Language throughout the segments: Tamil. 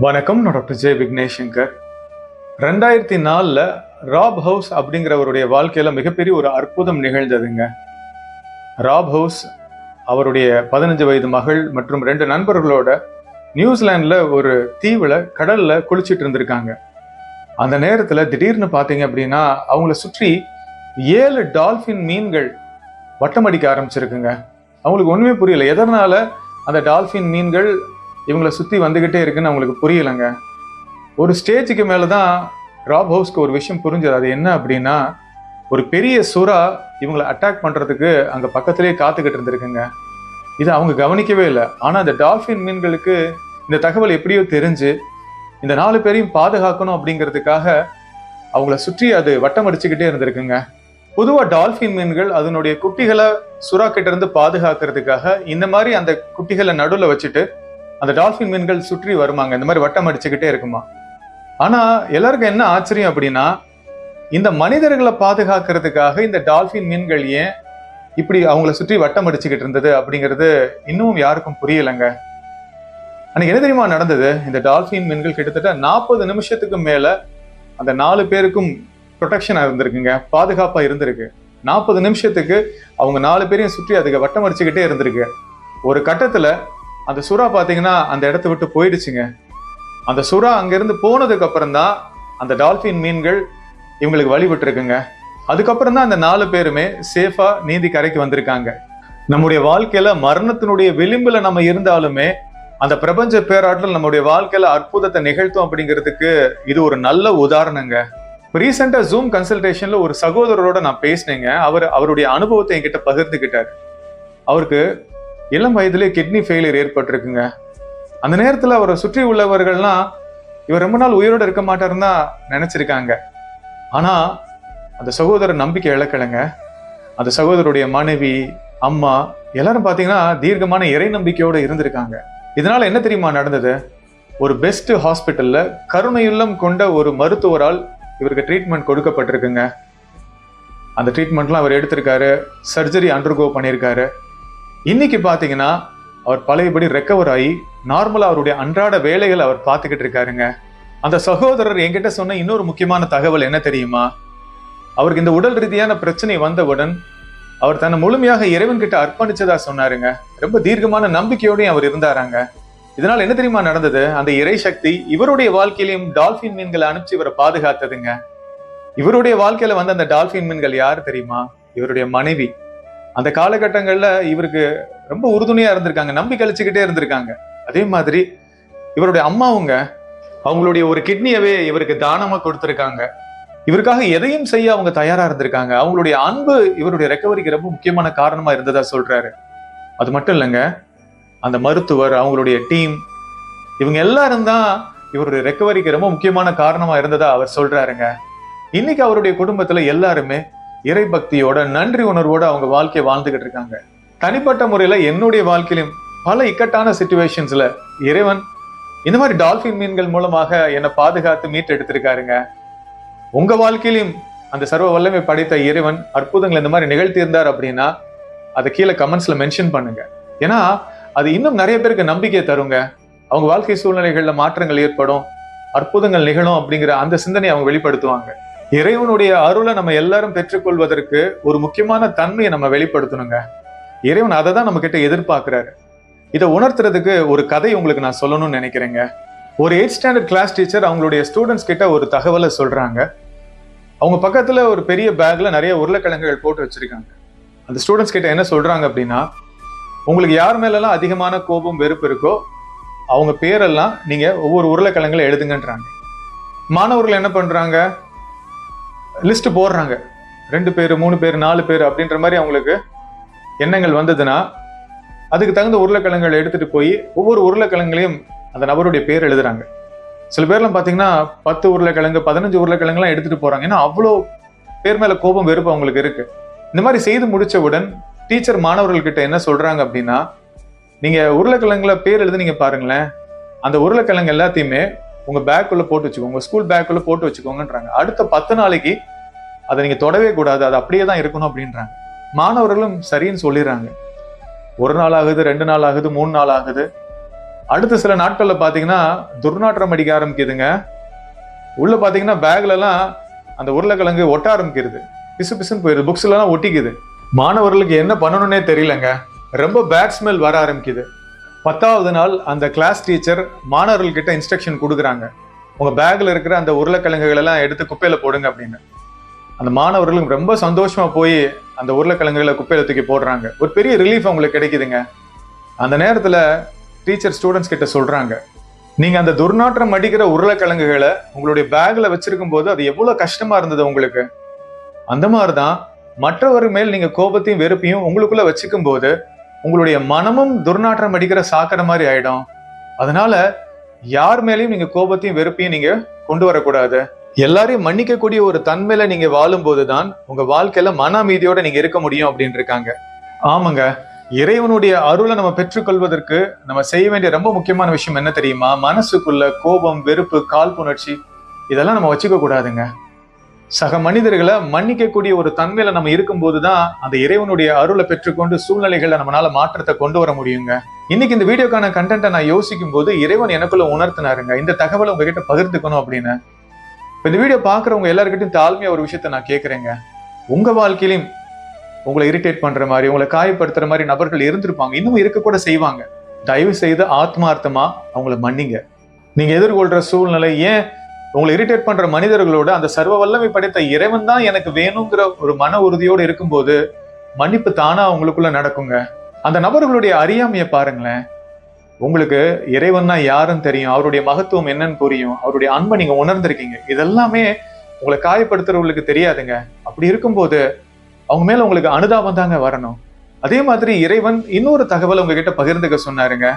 வணக்கம். நான் டாக்டர் ஜே விக்னேஷங்கர். 2004 ராப் ஹவுஸ் அப்படிங்கிறவருடைய வாழ்க்கையில மிகப்பெரிய ஒரு அற்புதம் நிகழ்ந்ததுங்க. ராப் ஹவுஸ் அவருடைய 15 வயது மகள் மற்றும் 2 நண்பர்களோட நியூசிலாந்துல ஒரு தீவுல கடல்ல குளிச்சிட்டு இருந்திருக்காங்க. அந்த நேரத்துல திடீர்னு பாத்தீங்க அப்படின்னா அவங்கள சுற்றி 7 டால்பின் மீன்கள் வட்டமடிக்க ஆரம்பிச்சிருக்குங்க. அவங்களுக்கு ஒண்ணுமே புரியல, எதனால அந்த டால்பின் மீன்கள் இவங்களை சுற்றி வந்துக்கிட்டே இருக்குன்னு அவங்களுக்கு புரியலைங்க. ஒரு ஸ்டேஜுக்கு மேலே தான் ராப் ஹவுஸ்க்கு ஒரு விஷயம் புரிஞ்சது. அது என்ன அப்படின்னா, ஒரு பெரிய சுறா இவங்களை அட்டாக் பண்ணுறதுக்கு அங்கே பக்கத்துலேயே காத்துக்கிட்டு இருந்திருக்குங்க. இதை அவங்க கவனிக்கவே இல்லை. ஆனால் அந்த டால்ஃபின் மீன்களுக்கு இந்த தகவல் எப்படியோ தெரிஞ்சு இந்த 4 பேரையும் பாதுகாக்கணும் அப்படிங்கிறதுக்காக அவங்கள சுற்றி அது வட்டம் அடிச்சுக்கிட்டே இருந்திருக்குங்க. பொதுவாக டால்ஃபின் மீன்கள் அதனுடைய குட்டிகளை சுறா கிட்ட இருந்து பாதுகாக்கிறதுக்காக இந்த மாதிரி அந்த குட்டிகளை நடுவில் வச்சுட்டு அந்த டால்பின் மீன்கள் சுற்றி வருமாங்க. இந்த மாதிரி வட்டம் அடிச்சுக்கிட்டே இருக்குமா. ஆனா எல்லாருக்கும் என்ன ஆச்சரியம் அப்படின்னா, இந்த மனிதர்களை பாதுகாக்கிறதுக்காக இந்த டால்பின் மீன்கள் ஏன் இப்படி அவங்கள சுற்றி வட்டம் அடிச்சுக்கிட்டு இருந்தது அப்படிங்கிறது இன்னும் யாருக்கும் புரியலைங்க. அன்னைக்கு என்ன தெரியுமா நடந்தது? இந்த டால்பின் மீன்கள் கிட்டத்தட்ட 40 நிமிஷத்துக்கு மேல அந்த 4 பேருக்கும் ப்ரொடெக்ஷனா இருந்திருக்குங்க, பாதுகாப்பா இருந்திருக்கு. 40 நிமிஷத்துக்கு அவங்க 4 பேரையும் சுற்றி அதுக்கு வட்டம் அடிச்சுக்கிட்டே இருந்திருக்கு. ஒரு கட்டத்துல அந்த சுறா பாத்தீங்கன்னா அந்த இடத்த விட்டு போயிடுச்சுங்க. அந்த சுறா அங்கிருந்து போனதுக்கு அப்புறம் தான் அந்த டால்பின் மீன்கள் இவங்களுக்கு வழிபட்டு இருக்குங்க. அதுக்கப்புறம் தான் அந்த 4 பேருமே சேஃபா நீந்தி கரைக்கு வந்திருக்காங்க. நம்முடைய வாழ்க்கையில மரணத்தினுடைய விளிம்புல நம்ம இருந்தாலுமே அந்த பிரபஞ்ச பேராற்றல் நம்முடைய வாழ்க்கையில அற்புதத்தை நிகழ்த்தும் அப்படிங்கிறதுக்கு இது ஒரு நல்ல உதாரணங்க. ரீசெண்டா ஜூம் கன்சல்டேஷன்ல ஒரு சகோதரரோட நான் பேசினேங்க. அவருடைய அனுபவத்தை என்கிட்ட பகிர்ந்துக்கிட்டாரு. அவருக்கு இளம் வயதிலே கிட்னி ஃபெயிலியர் ஏற்பட்டிருக்குங்க. அந்த நேரத்துல அவரை சுற்றி உள்ளவர்கள்லாம் இவர் ரொம்ப நாள் உயிரோடு இருக்க மாட்டாருன்னு தான் நினைச்சிருக்காங்க. ஆனா அந்த சகோதரர் நம்பிக்கை இழக்கலைங்க. அந்த சகோதரருடைய மனைவி, அம்மா எல்லாரும் பாத்தீங்கன்னா தீர்க்கமான இறை நம்பிக்கையோட இருந்திருக்காங்க. இதனால என்ன தெரியுமா நடந்தது? ஒரு பெஸ்ட் ஹாஸ்பிட்டல்ல கருணையுள்ளம் கொண்ட ஒரு மருத்துவரால் இவருக்கு ட்ரீட்மெண்ட் கொடுக்கப்பட்டிருக்குங்க. அந்த ட்ரீட்மெண்ட்லாம் அவர் எடுத்திருக்காரு, சர்ஜரி அண்டர்கோ பண்ணியிருக்காரு. இன்னைக்கு பாத்தீங்கன்னா அவர் பழையபடி ரெக்கவர் ஆகி நார்மலா அவருடைய அன்றாட வேலைகளை அவர் பார்த்துக்கிட்டு இருக்காருங்க. அந்த சகோதரர் என்கிட்ட சொன்ன இன்னொரு முக்கியமான தகவல் என்ன தெரியுமா? அவருக்கு இந்த உடல் ரீதியான பிரச்சனை வந்தவுடன் அவர் தன்னை முழுமையாக இறைவன் கிட்ட அர்ப்பணிச்சதா சொன்னாருங்க. ரொம்ப தீர்க்கமான நம்பிக்கையோடையும் அவர் இருந்தாராங்க. இதனால என்ன தெரியுமா நடந்தது? அந்த இறை சக்தி இவருடைய வாழ்க்கையிலையும் டால்பின் மீன்களை அனுப்பிச்சு இவரை பாதுகாத்ததுங்க. இவருடைய வாழ்க்கையில வந்த அந்த டால்பின் மீன்கள் யாரு தெரியுமா? இவருடைய மனைவி. அந்த காலகட்டங்கள்ல இவருக்கு ரொம்ப உறுதுணையா இருந்திருக்காங்க, நம்பி கழிச்சுக்கிட்டே இருந்திருக்காங்க. அதே மாதிரி இவருடைய அம்மாவுங்க, அவங்களுடைய ஒரு கிட்னியவே இவருக்கு தானமா கொடுத்திருக்காங்க. இவருக்காக எதையும் செய்ய அவங்க தயாரா இருந்திருக்காங்க. அவங்களுடைய அன்பு இவருடைய ரெக்கவரிக்கு ரொம்ப முக்கியமான காரணமா இருந்ததா சொல்றாரு. அது மட்டும் இல்லைங்க, அந்த மருத்துவர், அவங்களுடைய டீம், இவங்க எல்லாரும் தான் இவருடைய ரெக்கவரிக்கு ரொம்ப முக்கியமான காரணமா இருந்ததா அவர் சொல்றாருங்க. இன்னைக்கு அவருடைய குடும்பத்துல எல்லாருமே இறை பக்தியோட, நன்றி உணர்வோட அவங்க வாழ்க்கையை வாழ்ந்துகிட்டு இருக்காங்க. தனிப்பட்ட முறையில என்னுடைய வாழ்க்கையிலும் பல இக்கட்டான சிச்சுவேஷன்ஸ்ல இறைவன் இந்த மாதிரி டால்பின் மீன்கள் மூலமாக என்னை பாதுகாத்து மீட்டெடுத்திருக்காருங்க. உங்க வாழ்க்கையிலும் அந்த சர்வ வல்லமை படைத்த இறைவன் அற்புதங்கள் இந்த மாதிரி நிகழ்த்தி இருந்தார் அப்படின்னா அதை கீழே கமெண்ட்ஸ்ல மென்ஷன் பண்ணுங்க. ஏன்னா அது இன்னும் நிறைய பேருக்கு நம்பிக்கையை தருங்க. அவங்க வாழ்க்கை சூழ்நிலைகள்ல மாற்றங்கள் ஏற்படும், அற்புதங்கள் நிகழும் அப்படிங்கிற அந்த சிந்தனையை அவங்க வெளிப்படுத்துவாங்க. இறைவனுடைய அருளை நம்ம எல்லாரும் பெற்றுக்கொள்வதற்கு ஒரு முக்கியமான தன்மையை நம்ம வெளிப்படுத்தணுங்க. இறைவன் அதை தான் நம்ம கிட்ட எதிர்பார்க்கிறாரு. இதை உணர்த்துறதுக்கு ஒரு கதை உங்களுக்கு நான் சொல்லணும்னு நினைக்கிறேங்க. ஒரு 8th ஸ்டாண்டர்ட் கிளாஸ் டீச்சர் அவங்களுடைய ஸ்டூடெண்ட்ஸ் கிட்ட ஒரு தகவலை சொல்றாங்க. அவங்க பக்கத்துல ஒரு பெரிய பேக்ல நிறைய உருளைக்கிழங்குகள் போட்டு வச்சிருக்காங்க. அந்த ஸ்டூடெண்ட்ஸ் கிட்ட என்ன சொல்றாங்க அப்படின்னா, உங்களுக்கு யார் மேலெல்லாம் அதிகமான கோபம், வெறுப்பு இருக்கோ அவங்க பேரெல்லாம் நீங்க ஒவ்வொரு உருளைக்கிழங்குல எழுதுங்கன்றாங்க. மாணவர்கள் என்ன பண்றாங்க? லிஸ்ட் போடுறாங்க. 2 பேர், 3 பேர், 4 பேர் அப்படின்ற மாதிரி அவங்களுக்கு எண்ணங்கள் வந்ததுன்னா அதுக்கு தகுந்த உருளைக்கிழங்குகளை எடுத்துட்டு போய் ஒவ்வொரு உருளைக்கிழங்குலையும் அந்த நபருடைய பேர் எழுதுறாங்க. சில பேர்லாம் பாத்தீங்கன்னா 10 உருளைக்கிழங்கு, 15 உருளைக்கிழங்குலாம் எடுத்துட்டு போறாங்க. ஏன்னா அவ்வளோ பேர் மேல கோபம், வெறுப்பு அவங்களுக்கு இருக்கு. இந்த மாதிரி செய்து முடிச்சவுடன் டீச்சர் மாணவர்கள் கிட்ட என்ன சொல்றாங்க அப்படின்னா, நீங்க உருளைக்கிழங்குல பேர் எழுதி நீங்க பாருங்களேன், அந்த உருளைக்கிழங்கு எல்லாத்தையுமே உங்க பேக்குள்ள போட்டு வச்சுக்கோங்க, உங்க ஸ்கூல் பேக்குள்ள போட்டு வச்சுக்கோங்கன்றாங்க. அடுத்த 10 நாளைக்கு அதை நீங்க தொடவே கூடாது, அது அப்படியே தான் இருக்கணும் அப்படின்றாங்க. மாணவர்களும் சரின்னு சொல்லிடுறாங்க. 1 நாள் ஆகுது, 2 நாள் ஆகுது, 3 நாள் ஆகுது. அடுத்த சில நாட்கள்ல பாத்தீங்கன்னா துர்நாற்றம் அடிக்க ஆரம்பிக்குதுங்க. உள்ள பாத்தீங்கன்னா பேக்ல எல்லாம் அந்த உருளைக்கிழங்கு ஒட்ட ஆரம்பிக்கிறது, பிசு பிசுன்னு போயிருது, புக்ஸ்ல எல்லாம் ஒட்டிக்குது. மாணவர்களுக்கு என்ன பண்ணணும்னே தெரியலங்க. ரொம்ப பேட் ஸ்மெல் வர ஆரம்பிக்குது. 10வது நாள் அந்த கிளாஸ் டீச்சர் மாணவர்கள்கிட்ட இன்ஸ்ட்ரக்ஷன் கொடுக்குறாங்க, உங்க பேக்ல இருக்கிற அந்த உருளைக்கிழங்குகள் எல்லாம் எடுத்து குப்பையில போடுங்க அப்படின்னு. அந்த மாணவர்களும் ரொம்ப சந்தோஷமா போய் அந்த உருளைக்கிழங்குகளை குப்பையில தூக்கி போடுறாங்க. ஒரு பெரிய ரிலீஃப் அவங்களுக்கு கிடைக்குதுங்க. அந்த நேரத்துல டீச்சர் ஸ்டூடெண்ட்ஸ் கிட்ட சொல்றாங்க, நீங்க அந்த துர்நாற்றம் அடிக்கிற உருளைக்கிழங்குகளை உங்களுடைய பேக்ல வச்சிருக்கும் போது அது எவ்வளவு கஷ்டமா இருந்தது உங்களுக்கு. அந்த மாதிரிதான் மற்றவர் மேல் நீங்க கோபத்தையும் வெறுப்பையும் உங்களுக்குள்ள வச்சுக்கும் போது உங்களுடைய மனமும் துர்நாற்றம் அடிக்கிற சாக்கடை மாதிரி ஆயிடும். அதனால யார் மேலேயும் நீங்க கோபத்தையும் வெறுப்பையும் நீங்க கொண்டு வரக்கூடாது. எல்லாரையும் மன்னிக்கக்கூடிய ஒரு தன்மையில நீங்க வாழும் போதுதான் உங்க வாழ்க்கையில மன அமைதியோட நீங்க இருக்க முடியும் அப்படின்னு இருக்காங்க. ஆமாங்க, இறைவனுடைய அருளை நம்ம பெற்றுக்கொள்வதற்கு நம்ம செய்ய வேண்டிய ரொம்ப முக்கியமான விஷயம் என்ன தெரியுமா? மனசுக்குள்ள கோபம், வெறுப்பு, காழ்ப்புணர்ச்சி இதெல்லாம் நம்ம வச்சுக்க கூடாதுங்க. சக மனிதர்களை மன்னிக்கக்கூடிய ஒரு தன்மையில நம்ம இருக்கும் போதுதான் அந்த இறைவனுடைய அருளை பெற்றுக்கொண்டு சூழ்நிலைகளை நம்மளால மாற்றத்தை கொண்டு வர முடியுங்க. இன்னைக்கு இந்த வீடியோக்கான கண்டென்ட்டை நான் யோசிக்கும் போது இறைவன் எனக்குள்ள உணர்த்தினாருங்க, இந்த தகவலை உங்ககிட்ட பகிர்ந்துக்கணும் அப்படின்னு. இந்த வீடியோ பாக்குறவங்க எல்லாருக்கிட்டையும் தாழ்மையா ஒரு விஷயத்த நான் கேட்கறேங்க. உங்க வாழ்க்கையிலும் உங்களை இரிட்டேட் பண்ற மாதிரி, உங்களை காயப்படுத்துற மாதிரி நபர்கள் இருந்திருப்பாங்க, இன்னும் இருக்க கூட செய்வாங்க. தயவு செய்து ஆத்மார்த்தமா அவங்களை மன்னிங்க. நீங்க எதிர்கொள்ற சூழ்நிலை, ஏன் உங்களை இரிட்டேட் பண்ற மனிதர்களோட அந்த சர்வ வல்லமை படைத்த இறைவன் தான் எனக்கு வேணுங்கிற ஒரு மன உறுதியோடு இருக்கும்போது மன்னிப்பு தானா உங்களுக்குள்ள நடக்குங்க. அந்த நபர்களுடைய அறியாமையை பாருங்களேன். உங்களுக்கு இறைவன் தான் யாருன்னு தெரியும், அவருடைய மகத்துவம் என்னன்னு புரியும், அவருடைய அன்பை நீங்க உணர்ந்திருக்கீங்க. இதெல்லாமே உங்களை காயப்படுத்துறவங்களுக்கு தெரியாதுங்க. அப்படி இருக்கும்போது அவங்க மேல உங்களுக்கு அனுதாபம் தாங்க வரணும். அதே மாதிரி இறைவன் இன்னொரு தகவல் உங்ககிட்ட பகிர்ந்துக்க சொன்னாருங்க.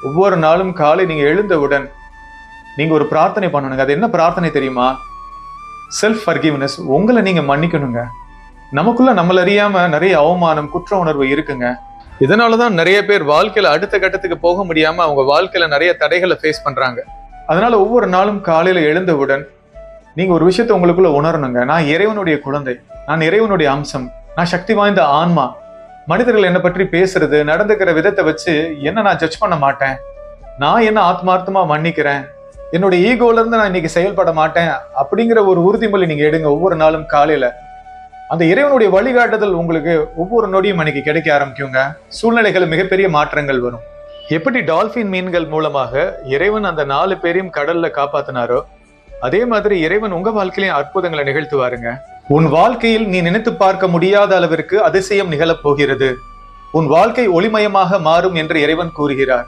ஒவ்வொரு நாளும் காலை நீங்க எழுந்தவுடன் நீங்க ஒரு பிரார்த்தனை பண்ணணுங்க. அது என்ன பிரார்த்தனை தெரியுமா? Self forgiveness. உங்களை நீங்க மன்னிக்கணுங்க. நமக்குள்ள நம்மள அறியாம நிறைய அவமானம், குற்ற உணர்வு இருக்குங்க. இதனாலதான் நிறைய பேர் வாழ்க்கையில அடுத்த கட்டத்துக்கு போக முடியாம அவங்க வாழ்க்கையில நிறைய தடைகளை ஃபேஸ் பண்றாங்க. அதனால ஒவ்வொரு நாளும் காலையில எழுந்தவுடன் நீங்க ஒரு விஷயத்த உங்களுக்குள்ள உணரணுங்க. நான் இறைவனுடைய குழந்தை, நான் இறைவனுடைய அம்சம், நான் சக்தி வாய்ந்த ஆன்மா. மனிதர்கள் என்னை பற்றி பேசுறது, நடந்துக்கிற விதத்தை வச்சு என்ன நான் ஜட்ஜ் பண்ண மாட்டேன். நான் என்ன ஆத்மார்த்தமா மன்னிக்கிறேன். என்னோட ஈகோல இருந்து நான் இன்னைக்கு செயல்பட மாட்டேன் அப்படிங்கிற ஒரு உறுதிமொழி நீங்க எடுங்க ஒவ்வொரு நாளும் காலையில. அந்த இறைவனுடைய வழிகாட்டுதல் உங்களுக்கு ஒவ்வொரு நொடியும் அன்னைக்கு கிடைக்க ஆரம்பிக்குங்க. சூழ்நிலைகள் மிகப்பெரிய மாற்றங்கள் வரும். எப்படி டால்பின் மீன்கள் மூலமாக இறைவன் அந்த 4 பேரையும் கடல்ல காப்பாத்தினாரோ அதே மாதிரி இறைவன் உங்க வாழ்க்கையிலும் அற்புதங்களை நிகழ்த்துவாருங்க. உன் வாழ்க்கையில் நீ நினைத்து பார்க்க முடியாத அளவிற்கு அதிசயம் நிகழப் போகிறது. உன் வாழ்க்கை ஒளிமயமாக மாறும் என்று இறைவன் கூறுகிறார்.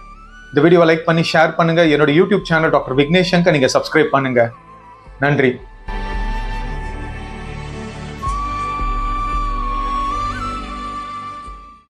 இந்த வீடியோவை லைக் பண்ணி ஷேர் பண்ணுங்க. என்னோட YouTube channel doctor Vignesh Shankar நீங்க சப்ஸ்கிரைப் பண்ணுங்க. நன்றி.